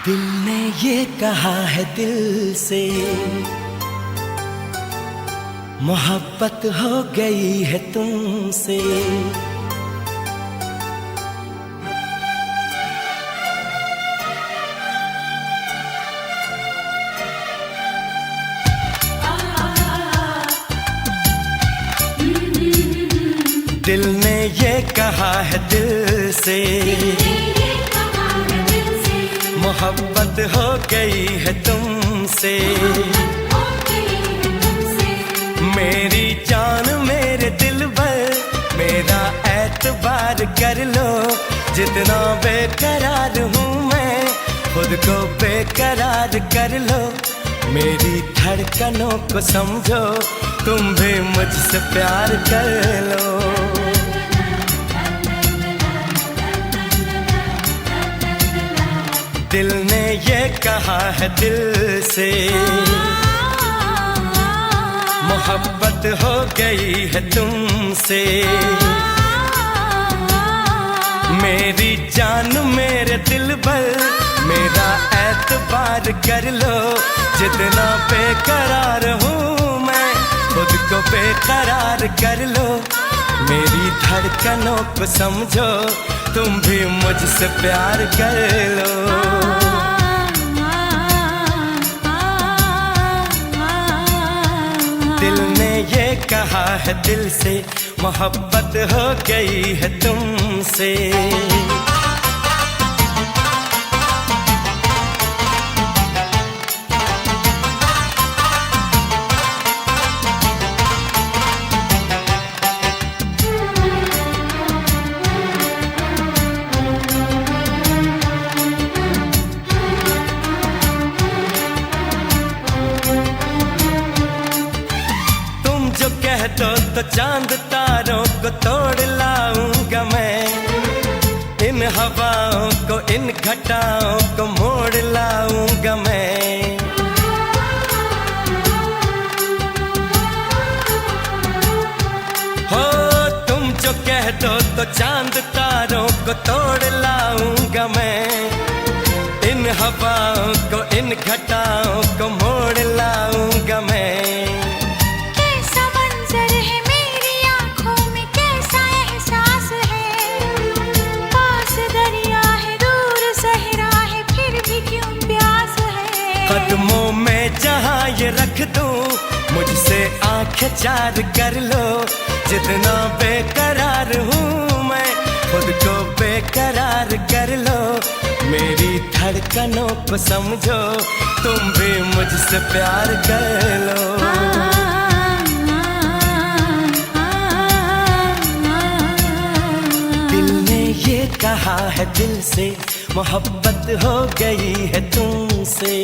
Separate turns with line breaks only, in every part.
दिल ने ये कहा है दिल से, मोहब्बत हो गई है तुमसे। दिल ने ये कहा है दिल से, मोहब्बत हो गई है तुमसे। मेरी जान मेरे दिल भर, मेरा एतबार कर लो। जितना बेकरार हूँ मैं, खुद को बेकरार कर लो। मेरी धड़कनों को समझो, तुम भी मुझसे प्यार कर लो। दिल ने ये कहा है दिल से, मोहब्बत हो गई है तुमसे। मेरी जान मेरे दिल भर, मेरा एतबार कर लो। जितना बेकरार हूँ मैं, खुद को बेकरार कर लो। मेरी धड़कनों को समझो, तुम भी मुझसे प्यार कर लो। दिल ने ये कहा है दिल से, मोहब्बत हो गई है तुमसे। कह दो तो चांद तारों को तोड़ लाऊंगा मैं। इन हवाओं को, इन घटाओं को मोड़ लाऊंगा मैं। हो तुम जो कह दो तो चांद तारों को तोड़ लाऊंगा मैं। इन हवाओं को, इन घटाओं को मोड़ लाऊंगा मैं। कदमों में जहाँ ये रख दूं, मुझसे आंखें चार कर लो। जितना बेकरार हूँ मैं, खुद को बेकरार कर लो। मेरी धड़कनों को समझो, तुम भी मुझसे प्यार कर लो। दिल ने ये कहा है दिल से, मोहब्बत हो गई है तुमसे।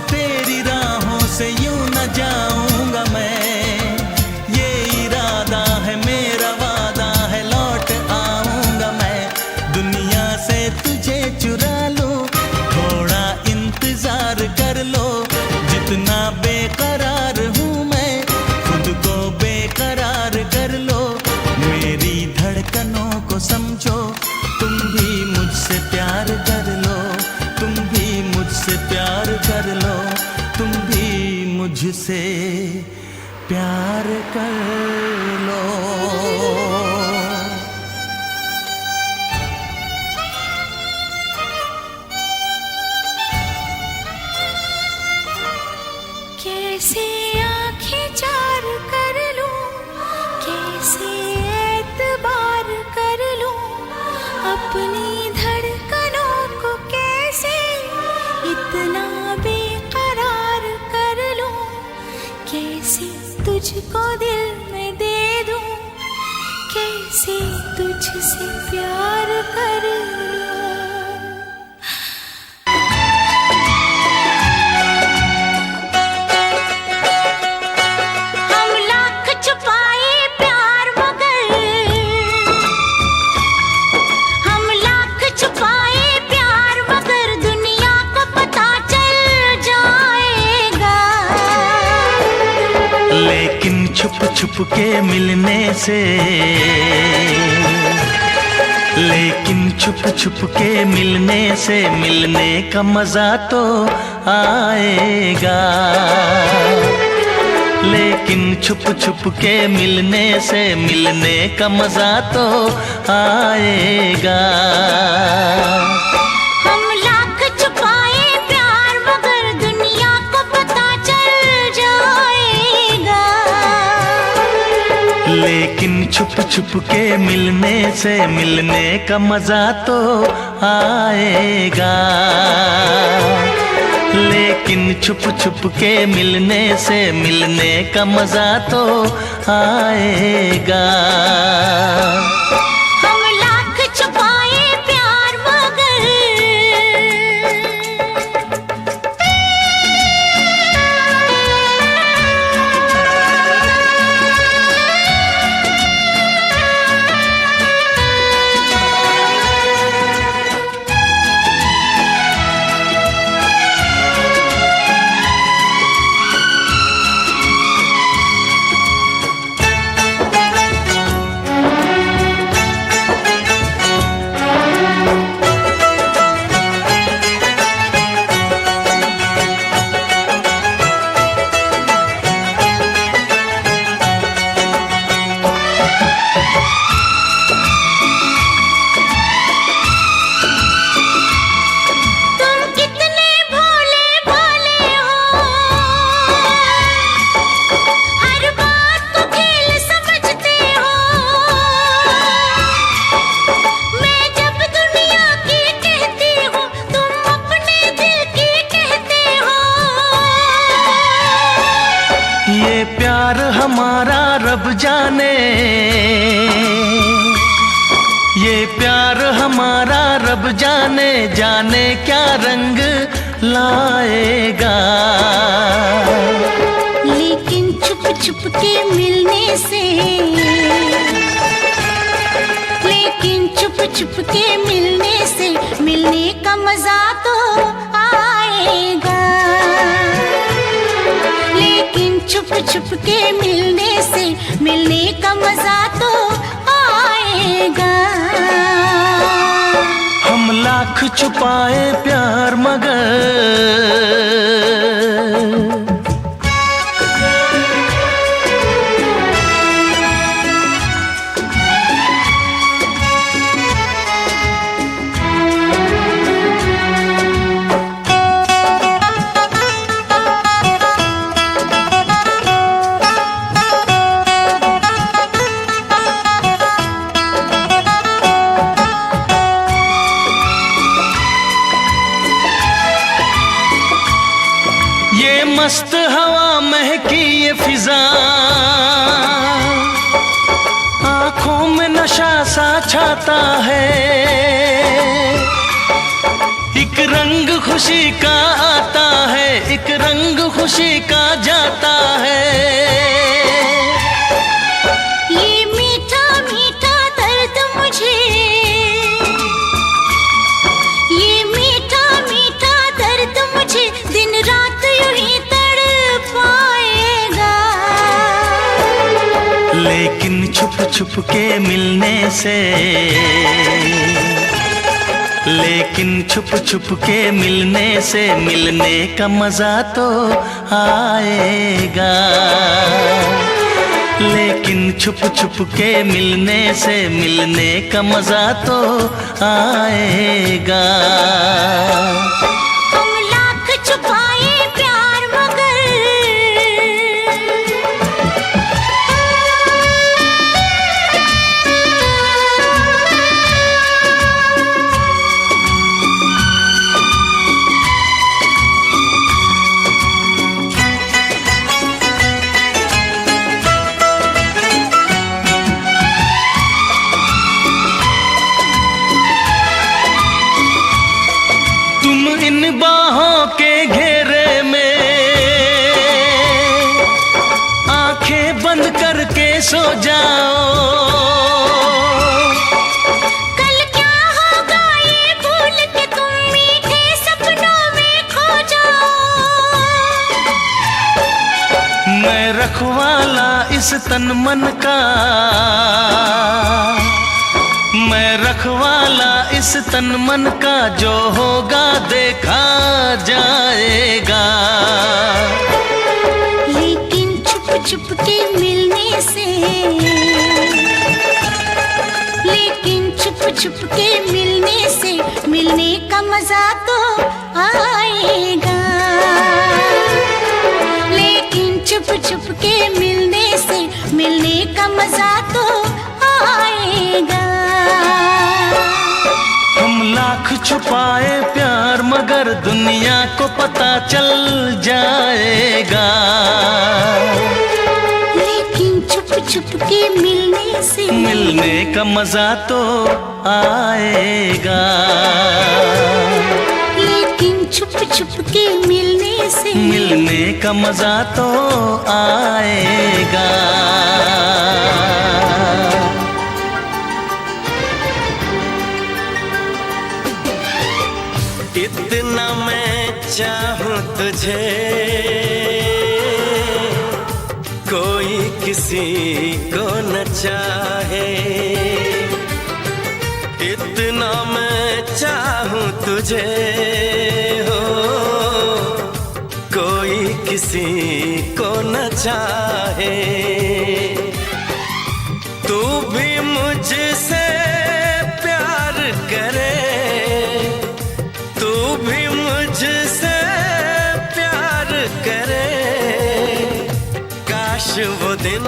तेरी राहों से यूं न जाऊंगा मैं। ये इरादा है मेरा, वादा है, लौट आऊंगा मैं। दुनिया से तुझे चुरा लूं, थोड़ा इंतजार कर लो। जितना बेकरार हूँ मैं, खुद को बेकरार कर लो। मेरी धड़कनों को समझो, तुम भी मुझसे प्यार कर लो। तुम भी मुझसे प्यार कर लो। प्यार कर लो।
कैसे आंखें चार कर लूं, कैसे एतबार कर लूं, अपनी धड़कनों को कैसे इतना बेकरार कर लूं, कैसे तुझको दिल में दे दूं, कैसे तुझसे प्यार कर लूं।
लेकिन छुप छुप के मिलने से, लेकिन छुप छुप के मिलने से मिलने का मजा तो आएगा। लेकिन छुप छुप के मिलने से मिलने का मजा तो आएगा। लेकिन छुप छुप के मिलने से मिलने का मजा तो आएगा। लेकिन छुप छुप के मिलने से मिलने का मजा तो आएगा। प्यार हमारा रब जाने, ये प्यार हमारा रब जाने, जाने क्या रंग लाएगा।
लेकिन छुप छुप के मिलने से, लेकिन छुप छुप के मिलने से मिलने का मजा तो आएगा। लेकिन छुप छुप के मिलने से मिलने का मजा तो आएगा।
हम लाख छुपाए प्यार मगर मस्त हवा महकी ये फिजा, आंखों में नशा सा छाता है। एक रंग खुशी का आता है, एक रंग खुशी का जाता है।
ये मीठा मीठा दर्द मुझे, ये मीठा मीठा दर्द मुझे दिन रात यूं ही तड़पाएगा।
लेकिन छुप छुप के मिलने से, लेकिन छुप छुप के मिलने से मिलने का मजा तो आएगा। लेकिन छुप छुप के मिलने से मिलने का मजा तो आएगा।
हम लाख छुपाए प्यार मगर
इन बाहों के घेरे में आंखें बंद करके सो जाओ।
कल क्या होगा ये भूल के तुम मीठे सपनों में खो जाओ।
मैं रखवाला इस तन मन का, मैं रखवाला इस तन मन का, जो होगा देखा जाएगा।
लेकिन छुप छुप के मिलने से, लेकिन छुप छुप के मिलने से मिलने का मजा तो आएगा। लेकिन छुप छुप के मिलने से मिलने का मजा तो आएगा।
हम लाख छुपाए प्यार मगर दुनिया को पता चल जाएगा।
लेकिन छुप छुप के मिलने से
मिलने का मजा तो आएगा।
लेकिन छुप छुप के मिलने से
मिलने का मजा तो आएगा।
इतना मैं चाहूं तुझे, कोई किसी को न चाहे। इतना मैं चाहूं तुझे हो, कोई किसी को न चाहे। तू भी मुझसे प्यार करे, तू भी मुझसे प्यार करे। काश वो दिन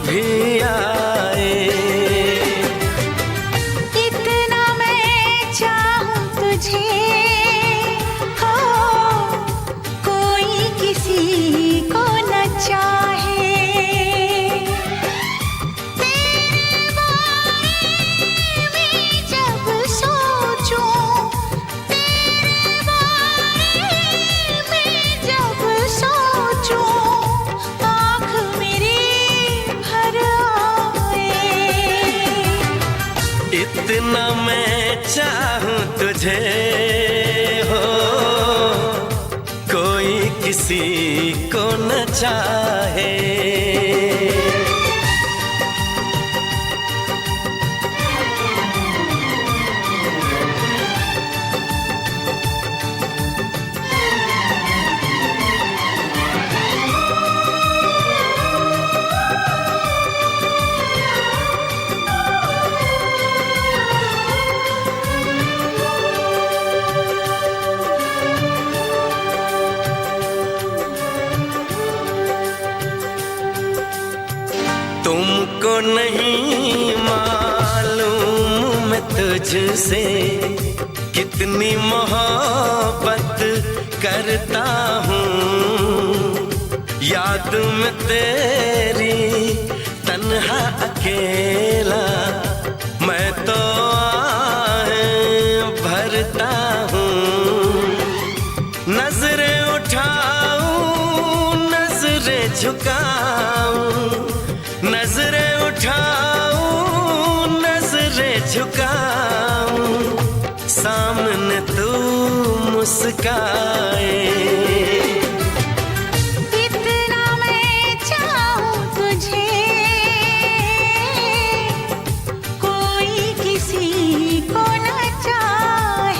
भी आए।
इतना मैं चाहूं तुझे हो, कोई किसी को न चाहे। तेरे बारे में जब सोचूं, तेरे बारे में जब सोचूं, आँख मेरी भर आए।
इतना मैं चाहूं तुझे हो, कोई किसी को न चाहे। तुमको नहीं मालूम मैं तुझसे कितनी मोहब्बत करता हूँ। याद में तेरी तन्हा अकेला मैं तो आहें भरता हूँ। नजरें उठाऊं नजरें झुकाऊं, नजरें उठाऊं नजरें झुकाऊं, सामने तू मुस्काए।
इतना मैं चाहूं तुझे, कोई किसी को न चाहे।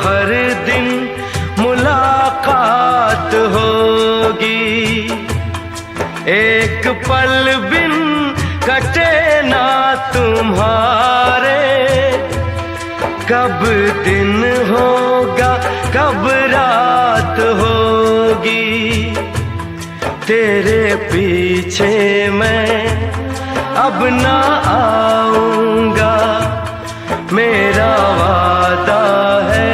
हर दिन मुलाकात होगी, एक पल बिन कटे ना तुम्हारे। कब दिन होगा कब रात होगी, तेरे पीछे मैं अब ना आऊंगा। मेरा वादा है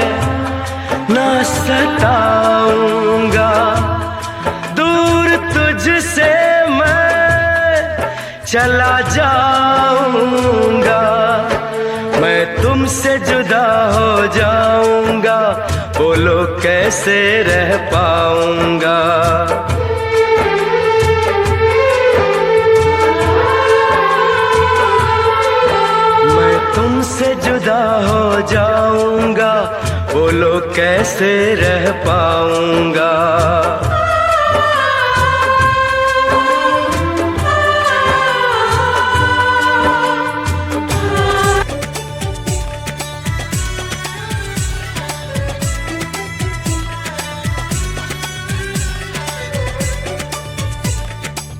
ना सताऊंगा, दूर तुझसे मैं चला जाऊंगा। मैं तुमसे जुदा हो जाऊंगा, बोलो कैसे रह पाऊंगा। तुमसे जुदा हो जाऊंगा, बोलो कैसे रह पाऊंगा।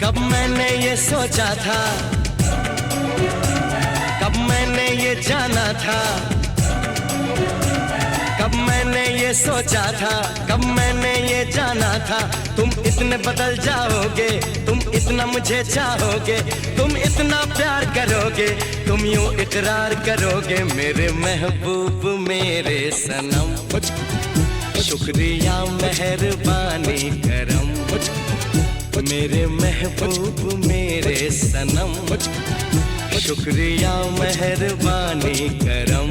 कब मैंने ये सोचा था, कब मैंने ये जाना था, कब मैंने ये सोचा था, कब मैंने ये जाना था। तुम इतने बदल जाओगे, तुम इतना मुझे चाहोगे, तुम इतना प्यार करोगे, तुम यूं इकरार करोगे। मेरे महबूब मेरे सनम, शुक्रिया मेहरबानी करम। मेरे महबूब मेरे सनम, शुक्रिया मेहरबानी करम।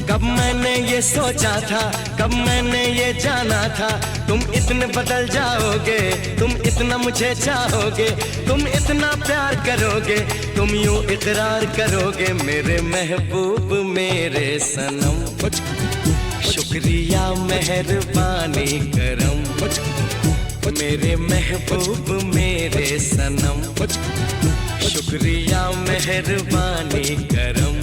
कब मैंने ये सोचा था, कब मैंने ये जाना था। तुम इतने बदल जाओगे, तुम इतना मुझे चाहोगे, तुम इतना प्यार करोगे, तुम यूं इकरार करोगे। मेरे महबूब मेरे सनम, शुक्रिया मेहरबानी करम। मेरे महबूब मेरे सनम, शुक्रिया मेहरबानी करम।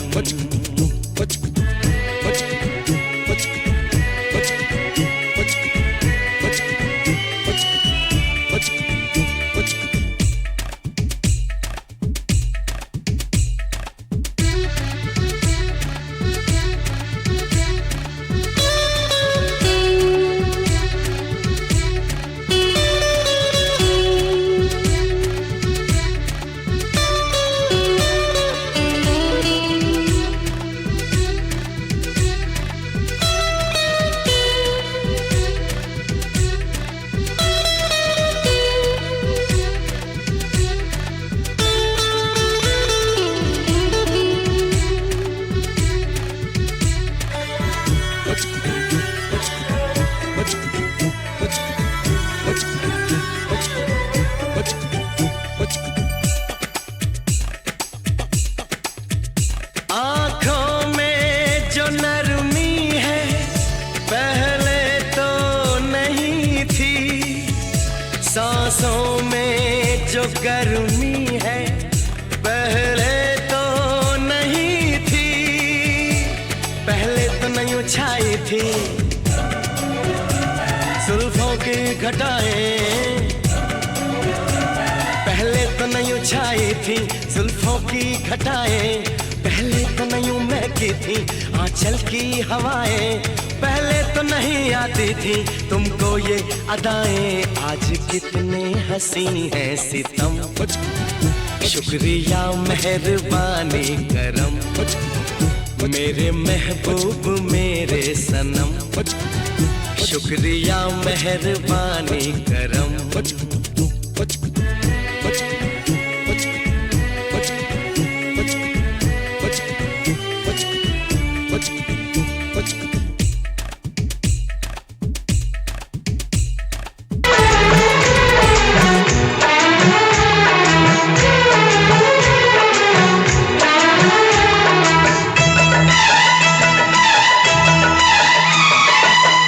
सांसों में जो गर्मी है पहले तो नहीं थी, पहले तो नहीं छाई थी जुल्फों की घटाएं, पहले तो नहीं छाई थी जुल्फों की घटाएं, पहले तो नहीं महकी थी आंचल की हवाएं, पहले तो नहीं आती थी तुमको ये अदाएं। आज कितने हंसी है सितम, शुक्रिया मेहरबानी करम। मेरे महबूब मेरे सनम, शुक्रिया मेहरबानी करम।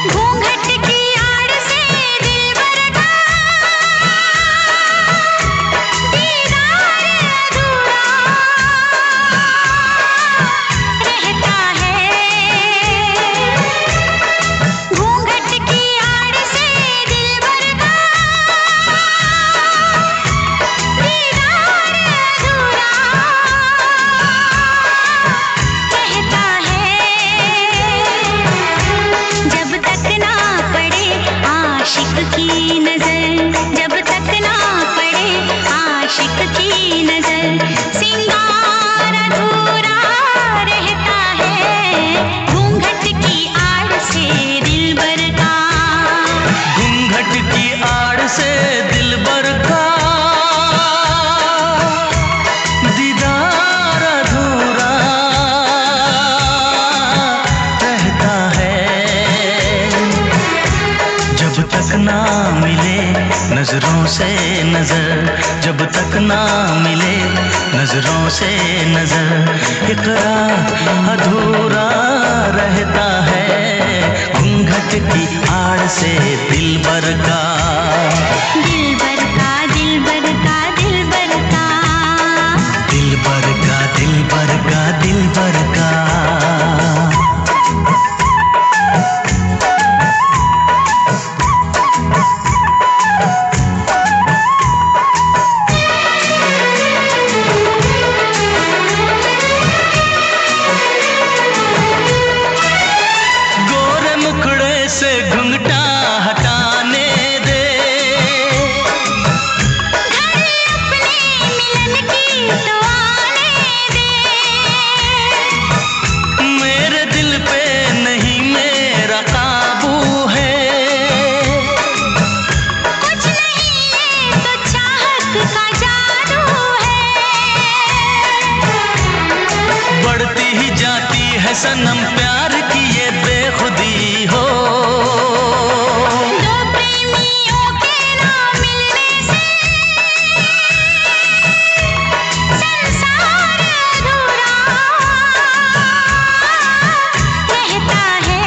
घूंघट की आड़ से दिलबर का की नजर, जब तक ना पड़े आशिक की नजर, सिंगार अधूरा रहता है घूंघट की आड़ से दिलबर का।
घूंघट की आड़ से दिलबर का दीदार अधूरा रहता है, जब तक ना मिले नजरों से नजर, जब तक ना मिले नजरों से नजर, इकरार अधूरा रहता है घूंघट की आड़ से दिलबर का।
दिलबर का दिलबर का दिलबर का,
दिलबर का दिलबर का दिलबर का। से घुंघटा हटाने दे,
घर अपने मिलन की तो आने दे,
मेरे दिल पे नहीं मेरा काबू है,
कुछ नहीं ये तो चाहत का जादू है,
बढ़ती ही जाती है सनम प्यार की ये बेखुदी हो।
दो प्रेमियों के ना मिलने से संसार अधूरा रहता है,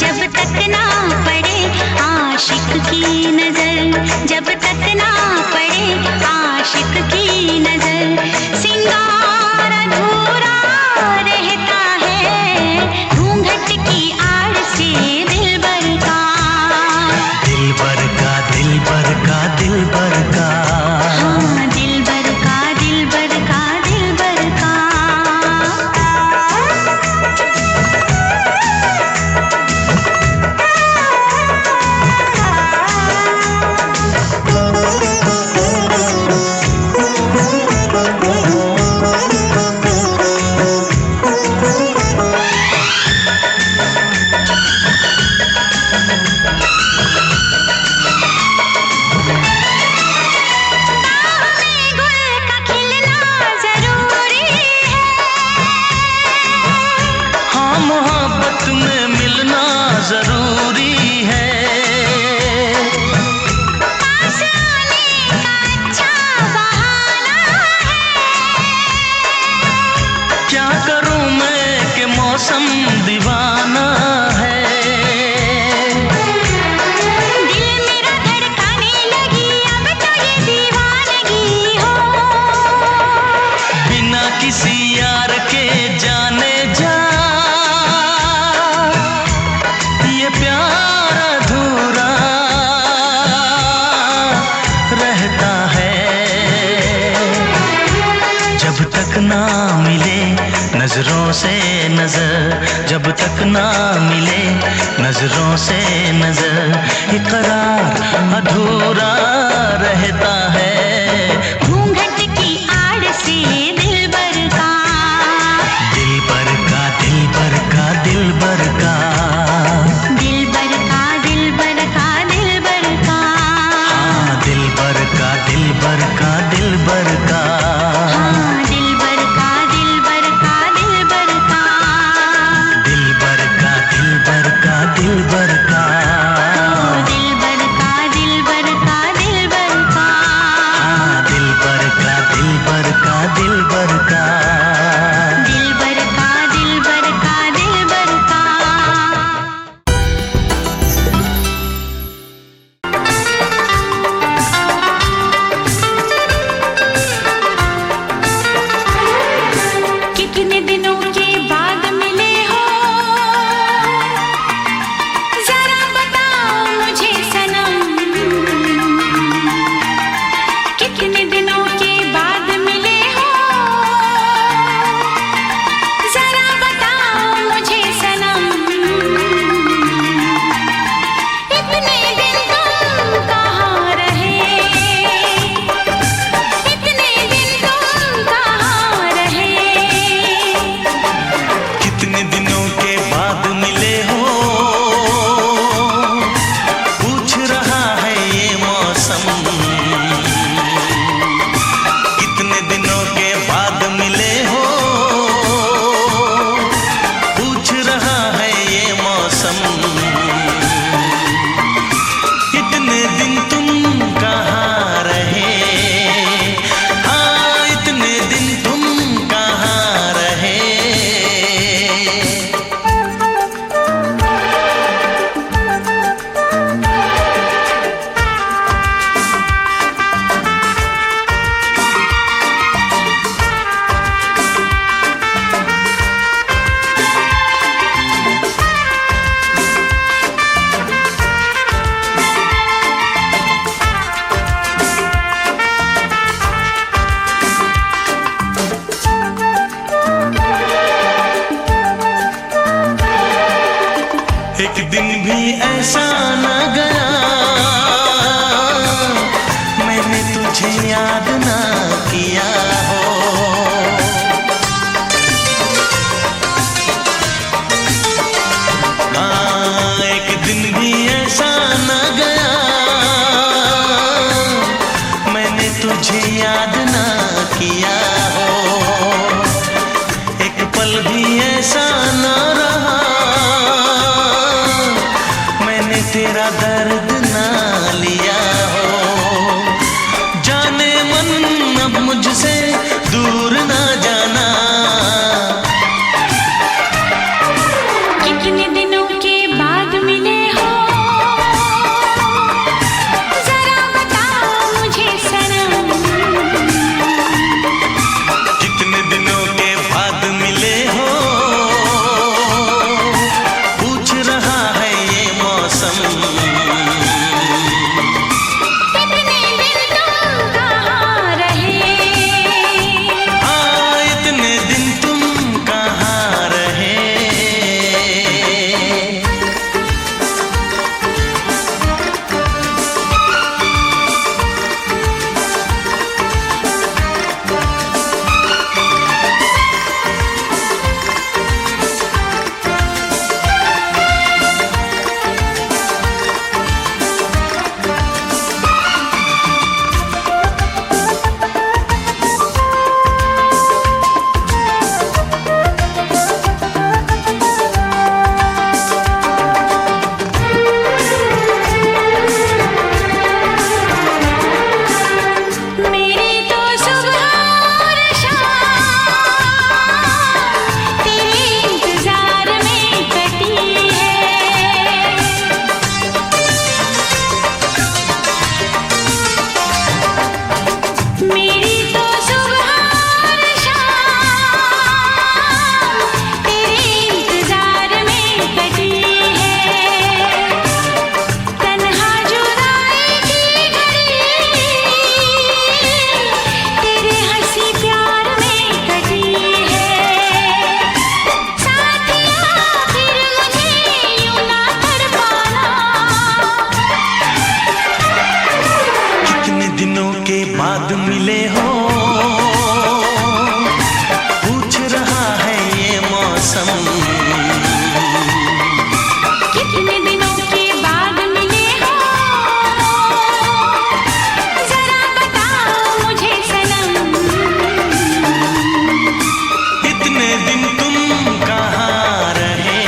जब तक ना पड़े आशिक की नजर, जब तक ना पड़े आशिक की नजर, सिंगार अधूरा रहता है घूंघट की आड़ से दिलबर का।
दिलबर का दिलबर का दिलबर का।
हाँ, दिलबर का दिलबर का दिलबर का।
मोहब्बत में मिलना जरूरी है,
पास आने का अच्छा बहाना है,
क्या करूं मैं कि मौसम दीवाना है,
दिल मेरा धड़काने लगी अब तो ये दीवानगी हो,
बिना किसी यार के जाने जा ये प्यार अधूरा रहता है, जब तक ना मिले नजरों से नजर, जब तक ना मिले नजरों से नजर, इकरार अधूरा रहता है
घूंघट की आड़ से दिलबर का।
दिलबर का दिलबर का दिलबर का।
दिलबर का दिलबर का दिलबर का।
हाँ, दिलबर का दिलबर का दिलबर का।
हाँ, दिलबर का दिलबर का दिलबर का।
दिलबर का दिलबर का दिलबर का।
दिलबर का दिलबर का दिलबर का।
तेरा दर्द ना लिया हो, जाने मन अब मुझसे दूर ना जाना।
कितने दिनों के बाद मिले हो, जरा बताओ मुझे सनम।
कितने दिनों के बाद मिले हो, पूछ रहा है ये मौसम।
कितने दिन तुम कहाँ रहे,
हाँ इतने दिन तुम कहाँ रहे।
मेरी तो सुबह और शाम तेरे इंतजार में कटी है। मेरी तो सुबह और शाम तेरे इंतजार में कटी है। तन्हा जुदाई की घड़ी तेरे हंसी प्यार में कटी है। साथिया फिर मुझे यूं ना तड़पाना।
कितने दिनों के बाद मिले हो, पूछ रहा है ये मौसम।
कितने दिनों के बाद मिले हो, जरा बताओ मुझे सनम।
इतने दिन तुम कहाँ रहे,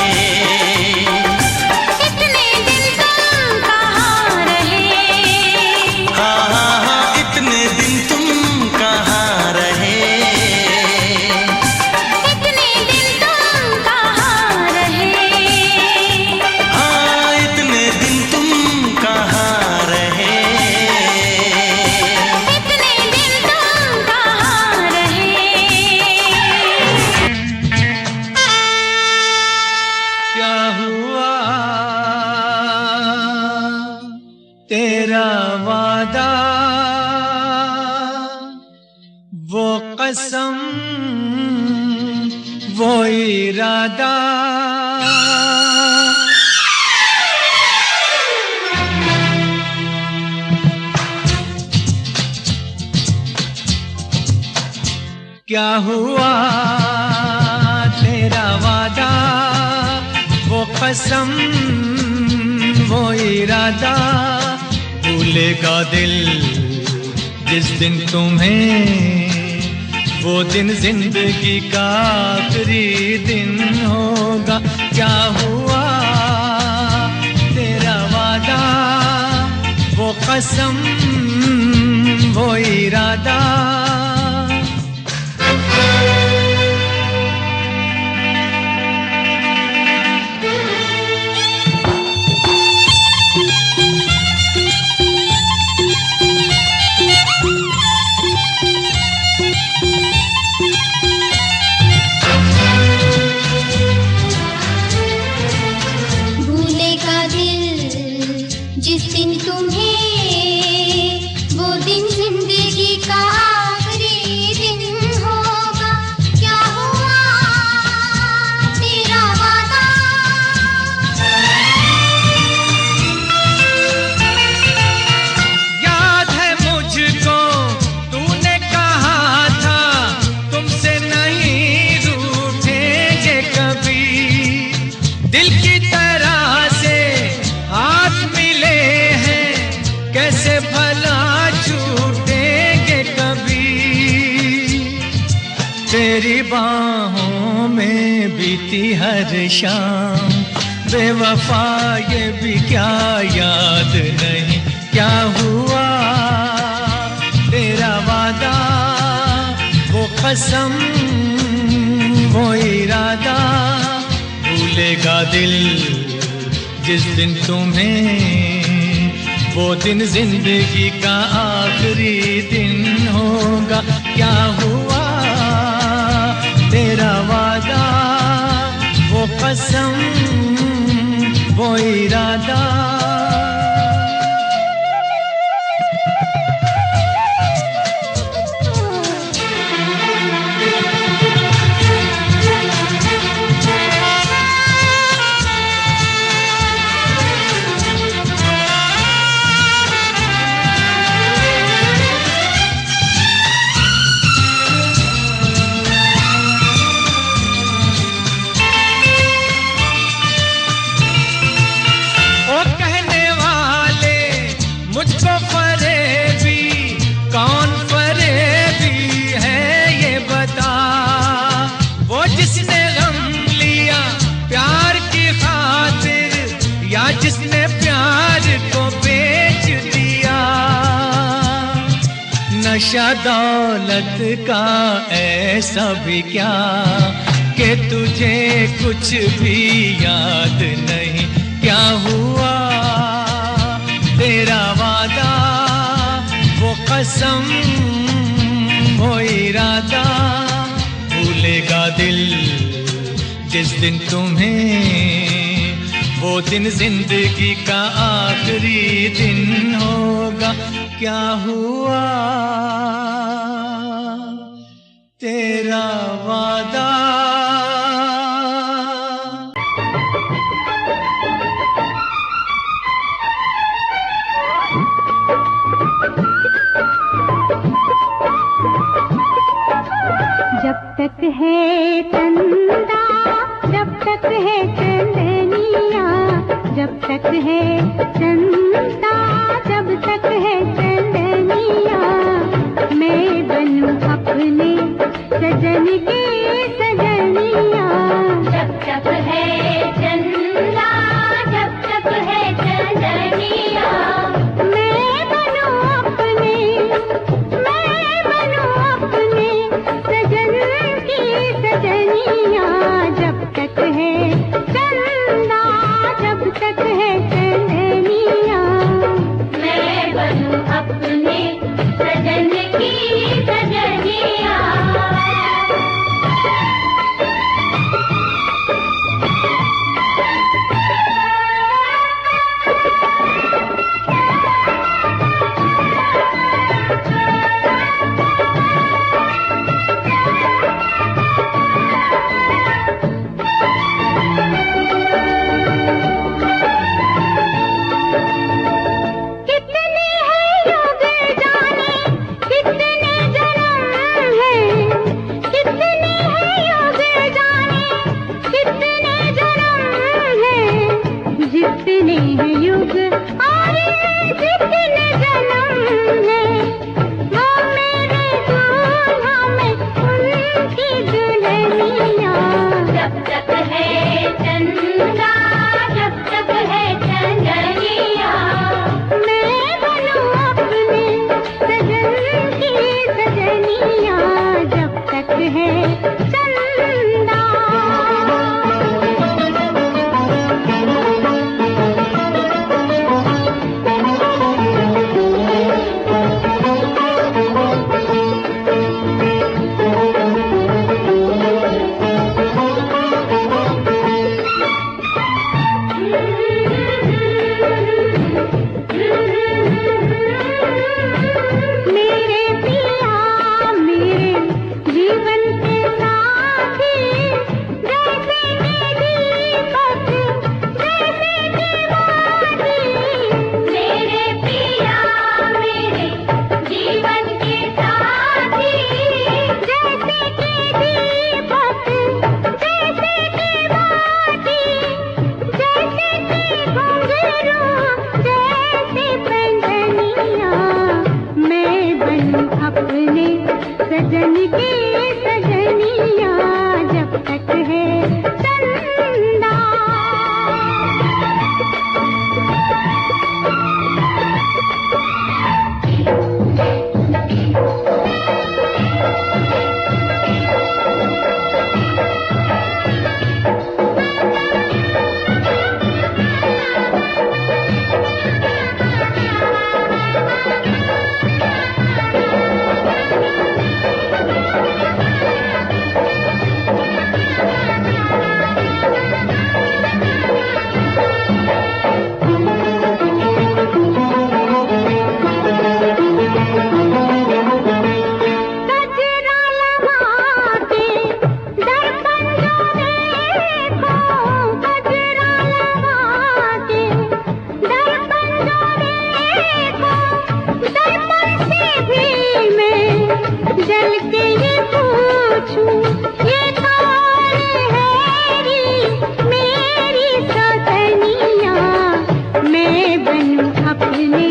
कितने दिन तुम कहाँ रहे,
हाँ हाँ हाँ इतने दिन तुम कहाँ रहे।
कितने दिन तुम कहाँ रहे,
हाँ इतने दिन तुम कहाँ रहे।
कितने दिन तुम कहाँ रहे।
क्या हुआ तेरा वादा, वो कसम वो इरादा। क्या हुआ तेरा वादा, वो कसम वो इरादा। भूलेगा दिल जिस दिन तुम्हें, वो दिन जिंदगी का आखिरी दिन होगा। क्या हुआ तेरा वादा, वो कसम वो इरादा।
भूलेगा दिल जिस दिन तुम्हें, वो दिन जिंदगी का आखिरी दिन होगा। क्या हुआ तेरा वादा,
याद है मुझको तूने कहा था, तुमसे नहीं रूठेंगे कभी। दिल की तरह से हाथ मिले हैं, कैसे भला छूटेंगे कभी। तेरी बाहों में बीती हर शाम,
बेवफा ये भी क्या याद नहीं क्या हुआ तेरा वादा, वो कसम वो इरादा, भूलेगा दिल जिस दिन तुम्हें, वो दिन जिंदगी का आखिरी दिन होगा। क्या हुआ तेरा वादा, वो कसम वो इरादा। जिसने प्यार को बेच दिया, नशा दौलत का ऐसा भी क्या कि तुझे कुछ भी याद नहीं। क्या हुआ तेरा वादा, वो कसम वो इरादा, भूलेगा दिल जिस दिन तुम्हें, वो दिन जिंदगी का आखिरी दिन होगा। क्या हुआ तेरा वादा।
जब तक है चंदा, जब तक है चंदनिया, जब तक है चंदा, जब तक है चंदनिया, मैं बनूं अपने सजन की सजन। बनूं अपने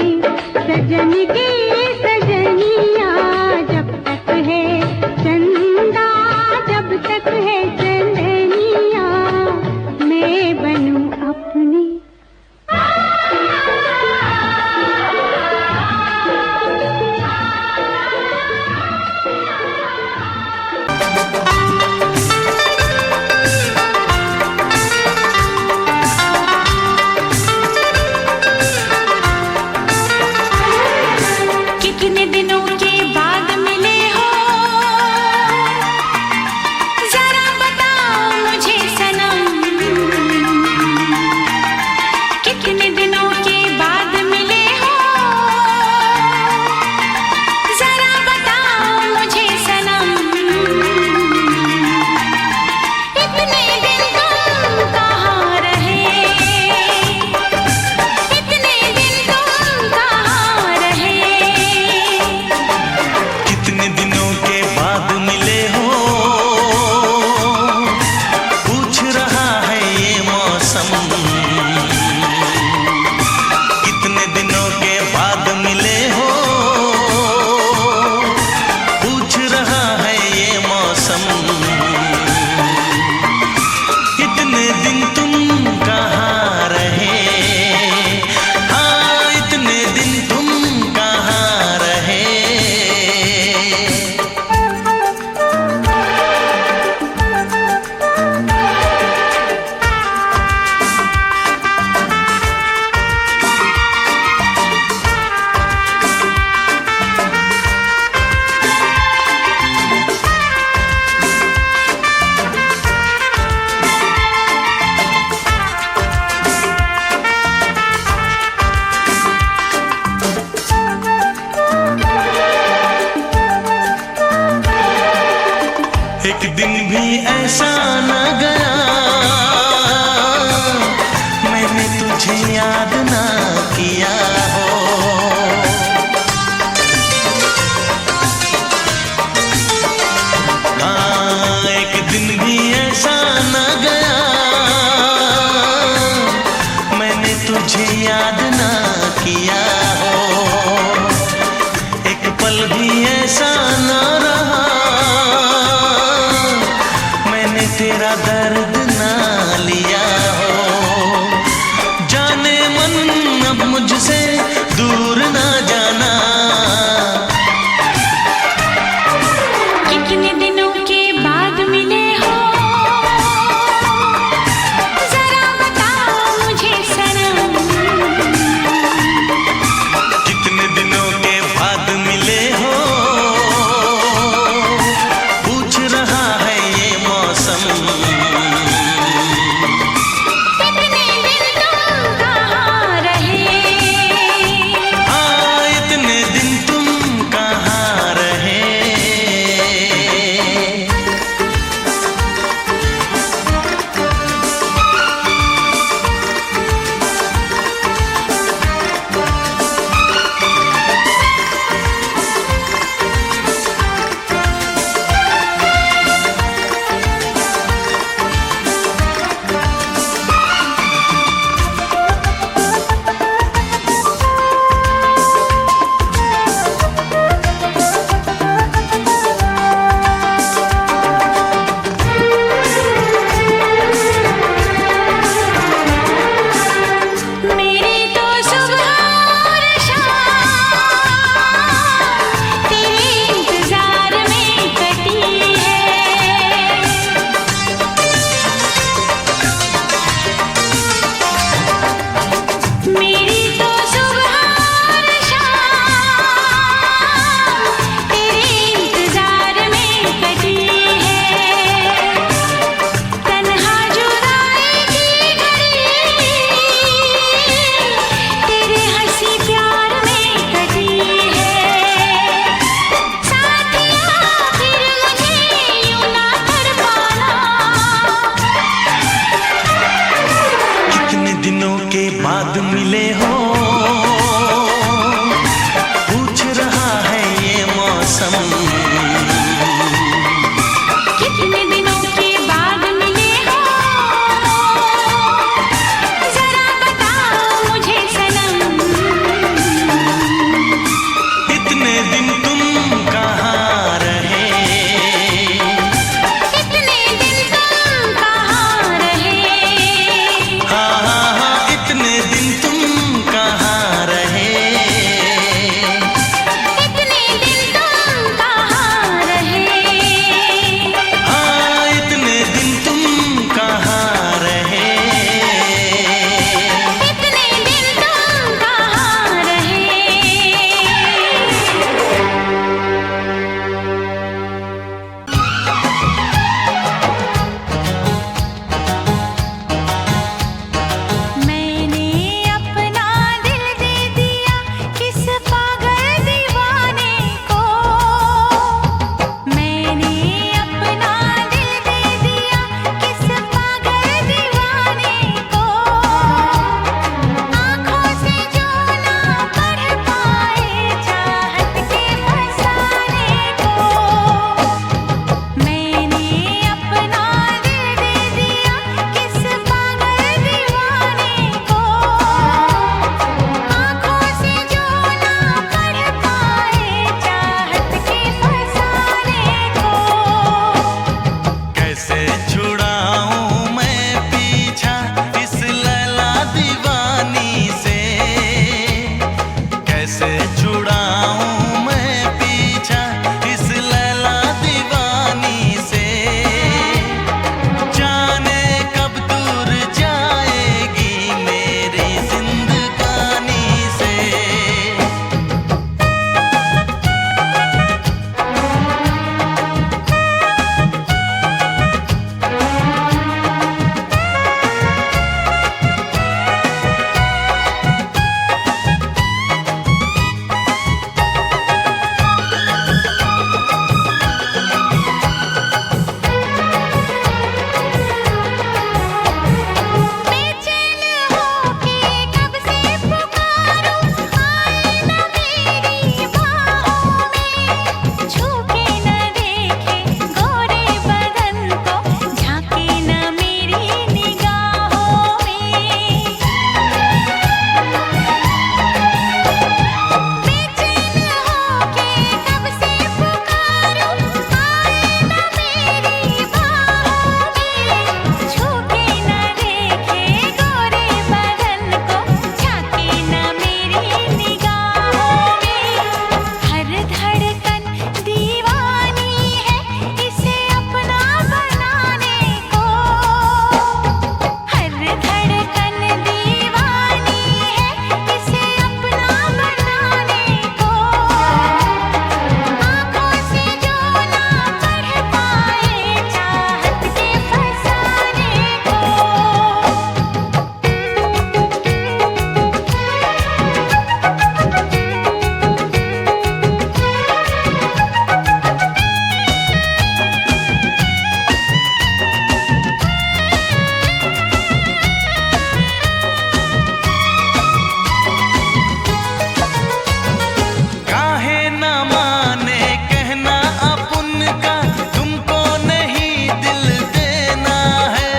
सजन की सजनिया, जब तक है चंदा, जब तक है चंदनिया, मैं बनूं अपनी। कितने दिनों के बाद मिले हो, जरा बताओ मुझे सनम। कितने दिनों के बाद मिले हो, जरा बताओ मुझे सनम। इतने दिन तुम कहाँ रहे, इतने दिन तुम कहाँ रहे।
कितने दिनों के बाद मिले हो, पूछ रहा है ये मौसम। कितने दिनों के बाद मिले हो, पूछ रहा है ये मौसम। इतने दिन तुम कहाँ रहे, हाँ इतने दिन तुम कहाँ रहे। एक दिन भी ऐसा न गया मैंने तुझे याद ना किया हो। हाँ एक दिन भी ऐसा न गया मैंने तुझे याद ना किया हो। एक पल भी ऐसा न रहा मैंने तेरा दर्द ना लिया हो। जाने मन अब मुझसे दूर ना जाना।
कितने दिनों के बाद मिले हो, जरा बताओ मुझे सनम।
कितने दिनों के बाद मिले हो, पूछ रहा है ये मौसम। कैसे छुड़ाऊं मैं पीछा इस लैला दीवानी से, जाने कब दूर जाएगी मेरी जिंदगानी से।
बेचैन होके कब से पुकारूं, आए न मेरी बाहों में, छू के न देखे गोरे बदन को, झांके न मेरी निगाहों में। बेचैन होके कब से पुकारूं, आए न मेरी बाहों में, छू के न देखे गोरे बदन को, झांके न मेरी निगाहों में। हर धड़कन दीवानी है इसे अपना बनाने को, हर धड़कन दीवानी है इसे अपना बनाने को। आँखों से जो ना पढ़ पाए चाहत के फसाने को।
काहे न माने कहना अपन का, तुमको नहीं दिल देना है।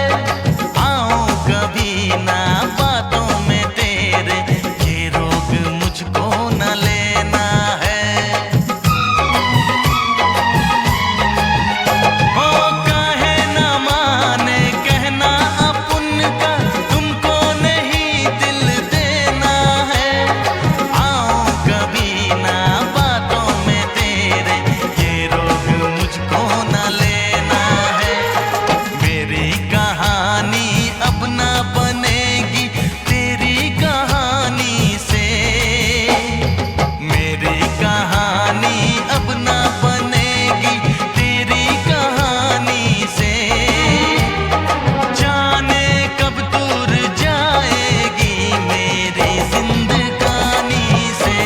आऊं कभी ना बातों में तेरे, ये रोग मुझको न लेना है। ओ काहे न माने कहना अपन का, तुमको नहीं दिल देना है। आऊं कभी ना बातों में तेरे, ये रोग मुझको न लेना है। मेरी कहानी अब ना बनेगी तेरी कहानी से, मेरी कहानी अब ना बनेगी तेरी कहानी से। जाने कब दूर जाएगी मेरी जिंदगानी से।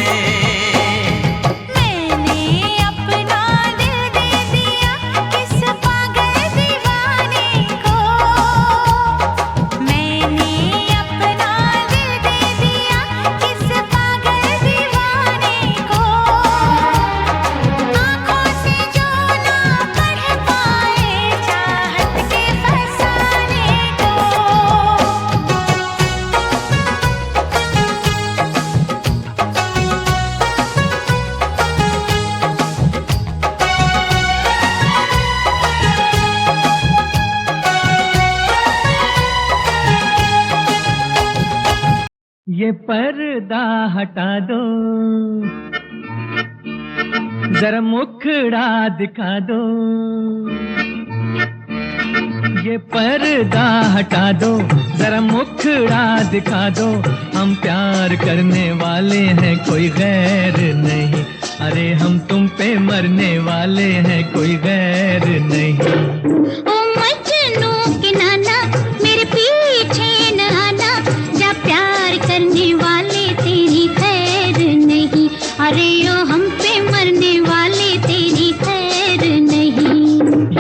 मैंने अपना दिल दे दिया किस पागल दीवाने को, मैंने अपना दिल दे दिया किस पागल दीवाने को। आँखों से जो ना पढ़ पाए चाहत के फसाने को।
ये पर्दा हटा दो, जरा मुखड़ा दिखा दो। ये पर्दा हटा दो, जरा मुखड़ा दिखा दो। हम प्यार करने वाले हैं, कोई गैर नहीं। अरे हम तुम पे मरने वाले हैं, कोई गैर नहीं।
ओ मजनू के नाना मेरे पीछे न आना, जा प्यार करने वाले तेरी खैर नहीं। अरे ओ हम पे मरने वाले तेरी खैर नहीं।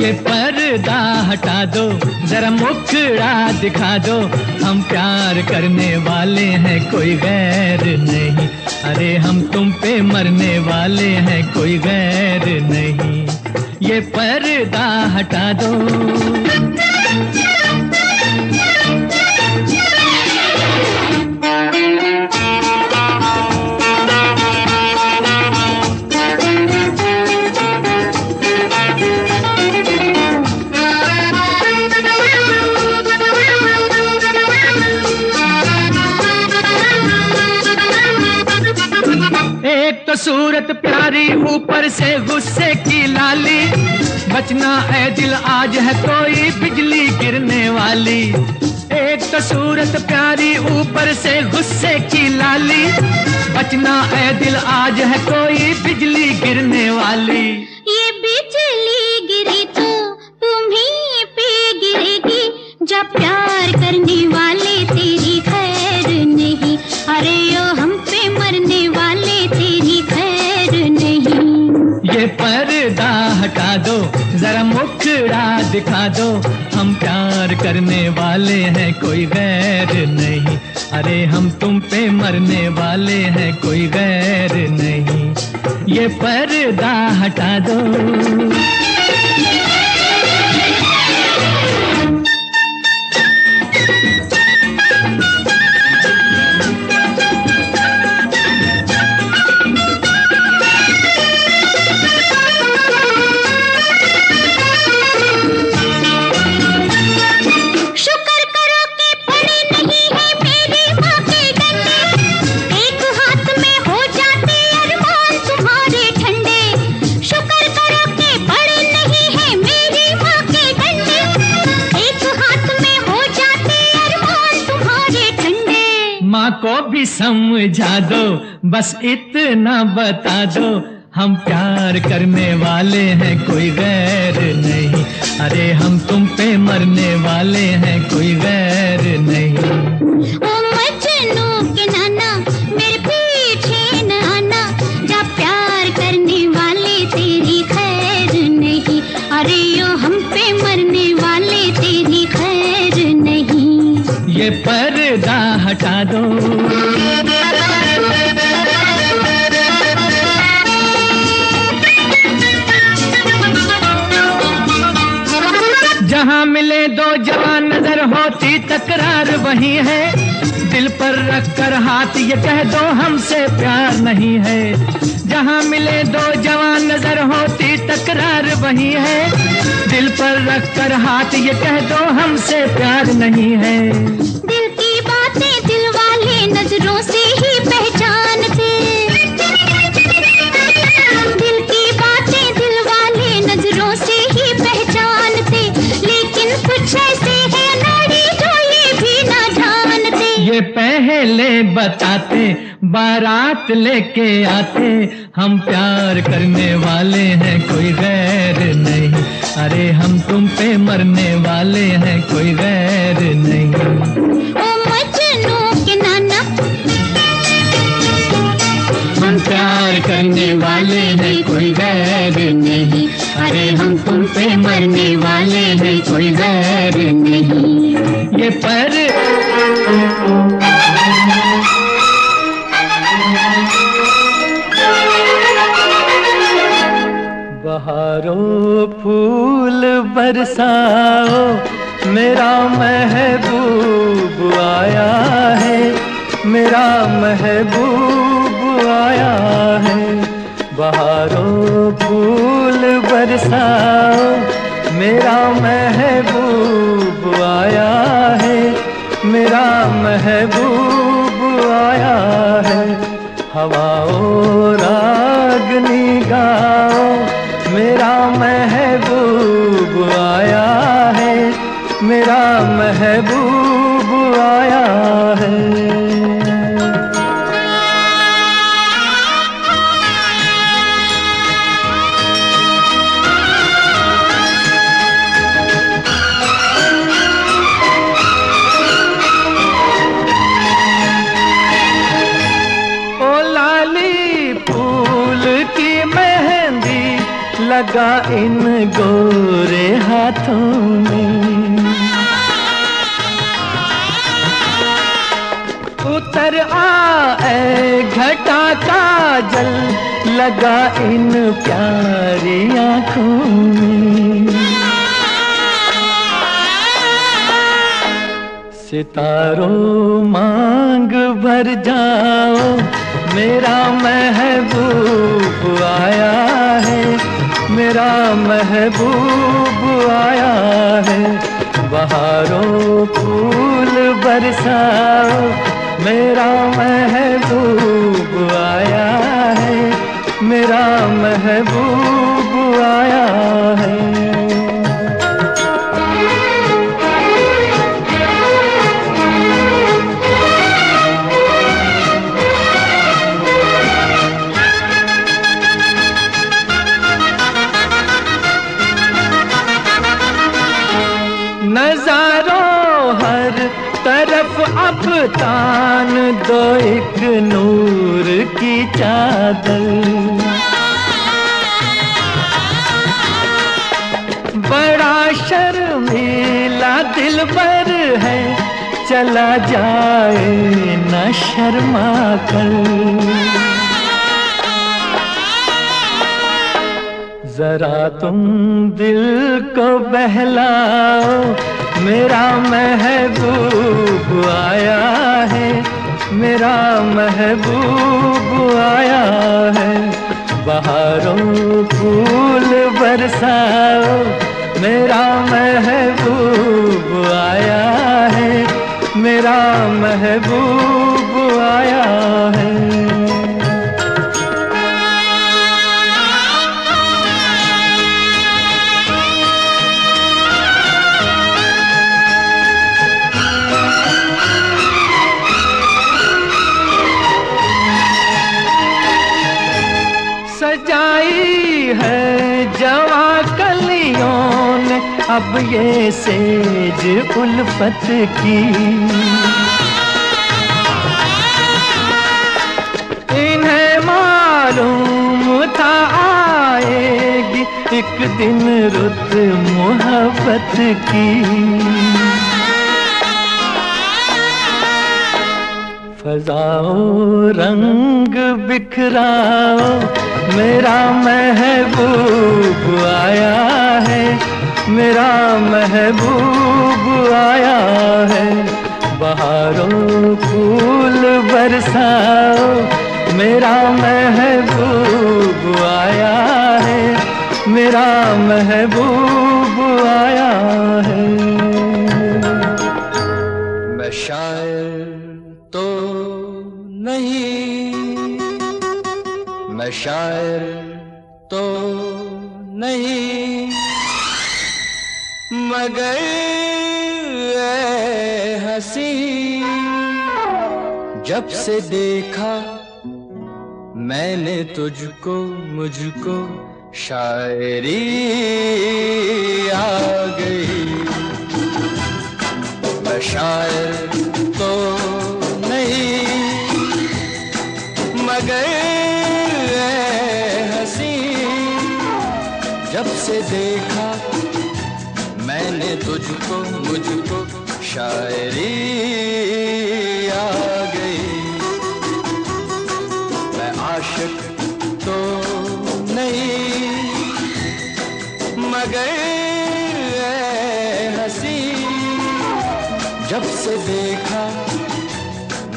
ये पर्दा हटा दो, जरा मुखड़ा दिखा दो। हम प्यार करने वाले हैं, कोई गैर नहीं। अरे हम तुम पे मरने वाले हैं, कोई गैर नहीं। ये पर्दा हटा दो।
एक तो सूरत प्यारी ऊपर से गुस्से की लाली, बचना है दिल आज है कोई बिजली गिरने वाली। एक तो सूरत प्यारी ऊपर से गुस्से की लाली, बचना है दिल आज है कोई बिजली गिरने वाली।
ये बिजली गिरी तो तुम्हीं पे गिरेगी, जब प्यार करने वाले तेरी खैर नहीं। अरे ओ हम पे मरने वाले तेरी खैर नहीं।
ये पर्दा हटा दो जरा मुखड़ा दिखा दो, हम प्यार करने वाले हैं कोई गैर नहीं। अरे हम तुम पे मरने वाले हैं कोई गैर नहीं। ये पर्दा हटा दो। माँ को भी समझा दो, बस इतना बता दो, हम प्यार करने वाले हैं कोई गैर नहीं। अरे हम तुम पे मरने वाले हैं कोई गैर नहीं।
ओ मजनू के नाना मेरे पीछे न आना, जब प्यार करने वाले तेरी खैर नहीं। अरे ओ हम पे मरने वाले तेरी खैर नहीं।
ये पर्दा हटा दो। जहाँ मिले दो जवान नजर होती तकरार वही है, दिल पर रख कर हाथ ये कह दो हमसे प्यार नहीं है। जहाँ मिले दो जवान नजर होती तकरार वही है, दिल पर रख कर हाथ ये कह दो हमसे प्यार नहीं है।
दिल की बातें दिल वाले नजरों से ही पहचानते, दिल की बातें दिल वाले नजरों से ही पहचानते, लेकिन कुछ ऐसे है नारी जो ये भी ना जानते।
ये पहले बताते बारात लेके आते, हम प्यार करने वाले हैं कोई गैर नहीं। अरे हम तुम पे मरने वाले हैं कोई गैर नहीं।
ओ मजनू के नाना
हम प्यार करने वाले हैं कोई गैर नहीं। अरे हम तुम पे मरने वाले हैं कोई गैर नहीं। ये पर बहारों फूल बरसाओ, मेरा महबूब आया है, मेरा महबूब आया है। बहारों फूल बरसाओ, मेरा महबूब आया है, मेरा महबूब आया है। हवाओं रागनी गाओ, मेरा महबूब आया है, मेरा महबूब आया है। ओ लाली फूल की मेहंदी लगा इन गोरे हाथों में, उतर आए घटा का जल लगा इन प्यारी आँखों में। सितारों मांग भर जाओ, मेरा महबूब आया है, मेरा महबूब आया है। बहारों फूल बरसाओ, मेरा महबूब आया है, महबूब आया है। नजारों हर तरफ अब तान दो एक नूर की चादर। बड़ा शर्मीला दिलबर है, चला जाए न शर्मा कर। जरा तुम दिल को बहलाओ, मेरा महबूब आया है, मेरा महबूब आया है। बहारों फूल बरसाओ, मेरा महबूब आया है, मेरा महबूब आया है। सजाई है जवा कलियों ने अब ये सेज उल्फत की। इन्हें मालूम था आएगी एक दिन रुत मोहब्बत की। फजाओ रंग बिखराओ, मेरा महबूब आया है, मेरा महबूब आया है। बहारों फूल बरसाओ, मेरा महबूब आया है, मेरा महबूब आया है।
मैं शायर तो नहीं, मैं शायर तो नहीं, मगर ऐ हंसी जब से देखा मैंने तुझको, मुझको शायरी आ गई। मैं शायर तो नहीं, मगर जब से देखा मैंने तुझको, मुझको शायरी आ गई। मैं आशिक तो नहीं, मगर हंसी जब से देखा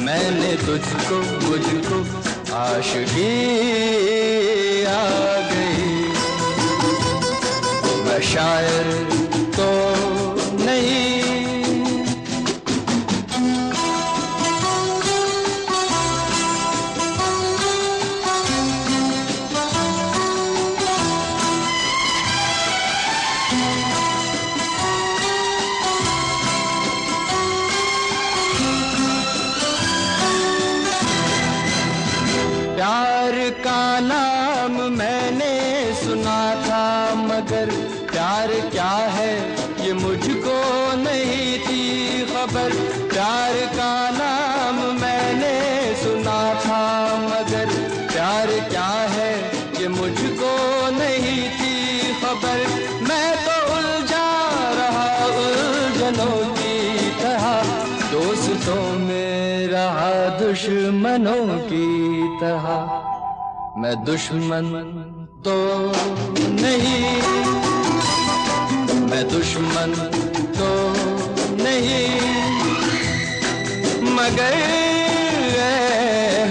मैंने तुझको, मुझको आशिकी आ गई। मैं शायर तो नहीं, प्यार का नाम मैंने सुना था, मगर प्यार क्या है ये मुझको नहीं थी खबर। प्यार का नाम मैंने सुना था, मगर प्यार क्या है ये मुझको नहीं थी खबर। मैं तो उलझा रहा उलझनों की तरह, दोस्तों में रहा दुश्मनों की तरह। मैं दुश्मन तो नहीं, मैं दुश्मन तो नहीं, मगर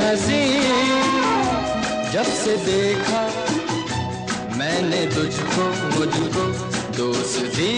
हंसी जब से देखा मैंने तुझको, मुझको दोस्ती